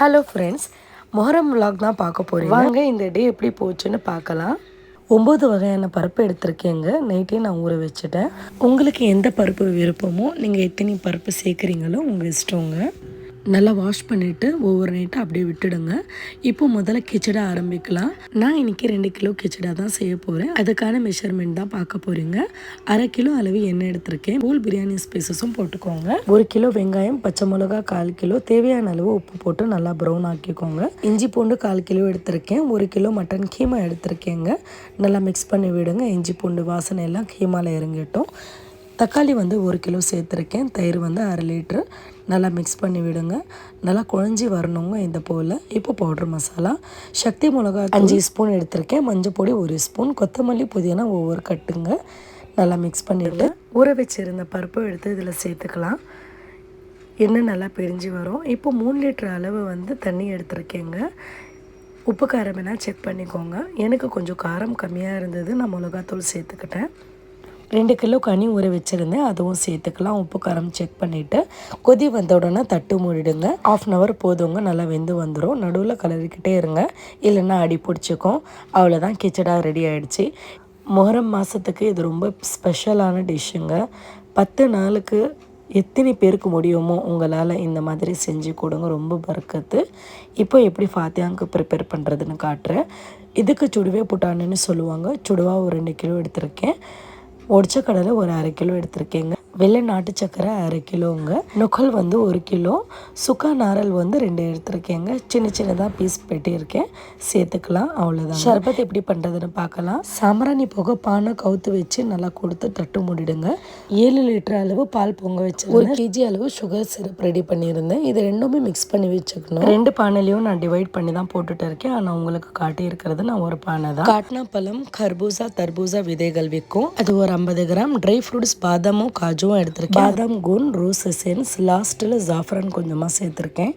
Hello friends, Muharram vlog தான் பார்க்க போகிறீங்க. வாங்க இந்த டே எப்படி போச்சுன்னு பார்க்கலாம். 9 வகையான பருப்பு எடுத்திருக்கேங்க. நைட்டே நான் ஊற வச்சுட்டேன். உங்களுக்கு எந்த பருப்பு விருப்பமோ நீங்கள் எத்தனை பருப்பு சேர்க்குறீங்களோ உங்கள் இஷ்டங்க. நல்லா வாஷ் பண்ணிவிட்டு ஒவ்வொரு நைட்டும் அப்படியே விட்டுடுங்க. இப்போ முதல்ல கிச்சடா ஆரம்பிக்கலாம். நான் இன்றைக்கி 2 கிலோ கிச்சடா தான் செய்ய போகிறேன். அதுக்கான மெஷர்மெண்ட் தான் பார்க்க போகிறீங்க. 1/2 கிலோ அளவு எண்ணெய் எடுத்திருக்கேன். ஹோல் பிரியாணி ஸ்பைசஸும் போட்டுக்கோங்க. 1 கிலோ வெங்காயம், பச்சை மிளகா 1/4 கிலோ, தேவையான அளவு உப்பு போட்டு நல்லா ப்ரௌன் ஆக்கிக்கோங்க. இஞ்சி பூண்டு 1/4 கிலோ எடுத்திருக்கேன். 1 கிலோ மட்டன் கீமா எடுத்திருக்கேங்க. நல்லா மிக்ஸ் பண்ணி விடுங்க. இஞ்சி பூண்டு வாசனை எல்லாம் கீமாவில் இறங்கிட்டோம். தக்காளி 1 கிலோ சேர்த்துருக்கேன். தயிர் 1/2 லிட்டரு. நல்லா மிக்ஸ் பண்ணி விடுங்க. நல்லா குழஞ்சி வரணுங்க இந்த போல். இப்போ பவுடர் மசாலா, சக்தி மிளகா 5 ஸ்பூன் எடுத்திருக்கேன். மஞ்சள் பொடி 1 ஸ்பூன், கொத்தமல்லி புதினா ஒவ்வொரு கட்டுங்க. நல்லா மிக்ஸ் பண்ணிவிட்டு ஊற வச்சுருந்த பருப்பு எடுத்து இதில் சேர்த்துக்கலாம். எண்ணெய் நல்லா பிரிஞ்சு வரும். இப்போ 3 லிட்டர் அளவு தண்ணி எடுத்திருக்கேங்க. உப்பு காரம் வேணால் செக் பண்ணிக்கோங்க. எனக்கு கொஞ்சம் காரம் கம்மியாக இருந்தது, நான் மிளகாத்தூள் சேர்த்துக்கிட்டேன். 2 கிலோ கனி ஊற வச்சுருந்தேன், அதுவும் சேர்த்துக்கலாம். உப்பு காரம் செக் பண்ணிவிட்டு கொதி வந்த உடனே தட்டு மூடிடுங்க. 1/2 hour போதுங்க, நல்லா வெந்து வந்துடும். நடுவில் கலரிக்கிட்டே இருங்க, இல்லைன்னா அடி பிடிச்சிக்கும். அவ்வளோதான், கிச்சடா ரெடி ஆகிடுச்சு. மொஹரம் மாதத்துக்கு இது ரொம்ப ஸ்பெஷலான டிஷ்ஷுங்க. 10 நாளுக்கு எத்தனை பேருக்கு முடியுமோ உங்களால் இந்த மாதிரி செஞ்சு கொடுங்க, ரொம்ப பரக்கத்து. இப்போ எப்படி ஃபாத்தியாவுக்கு ப்ரிப்பேர் பண்ணுறதுன்னு காட்டுறேன். இதுக்கு சுடுவே புட்டானுன்னு சொல்லுவாங்க. சுடுவா ஒரு 2 கிலோ எடுத்திருக்கேன். உடச்ச கடலை ஒரு 1/2 கிலோ எடுத்திருக்கேங்க. வெள்ளை நாட்டு சக்கரை 1/2 கிலோங்க. நுக்கல் 1 கிலோ. சுக்கா நாரல் 2 எடுத்திருக்கேங்க. சின்ன சின்னதாக பீஸ் பெட்டியிருக்கேன், சேர்த்துக்கலாம். அவ்வளோதான். ஷர்பத் எப்படி பண்ணுறதுன்னு பார்க்கலாம். சாம்பிராணி போக பானை கவுத்து வச்சு நல்லா கொடுத்து தட்டு மூடிடுங்க. 7 லிட்டர் அளவு பால் பொங்க வச்சு 1 kg அளவு சுகர் சிரப் ரெடி பண்ணியிருந்தேன். இது ரெண்டுமே மிக்ஸ் பண்ணி வச்சுக்கணும். 2 பானைலையும் நான் டிவைட் பண்ணி தான் போட்டுட்டு இருக்கேன். ஆனால் உங்களுக்கு காட்டி இருக்கிறது நான் ஒரு பானை தான். காட்னா பழம், கர்பூசா, தர்பூசா விதைகள் விற்கும். அது ஒரு 50 கிராம். ட்ரை ஃப்ரூட்ஸ் பாதாமும் காஜுவும் எடுத்திருக்கேன். பாதாம், கூன், ரோஸ் எசன்ஸ், லாஸ்ட்டில் ஜாஃப்ரான் கொஞ்சமாக சேர்த்துருக்கேன்.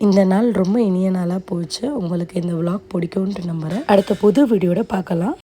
இந்த நாள் ரொம்ப இனிய நாளாக போச்சு. உங்களுக்கு இந்த vlog பிடிக்கும்ன்ட்டு நம்புகிறேன். அடுத்த புது வீடியோட பார்க்கலாம்.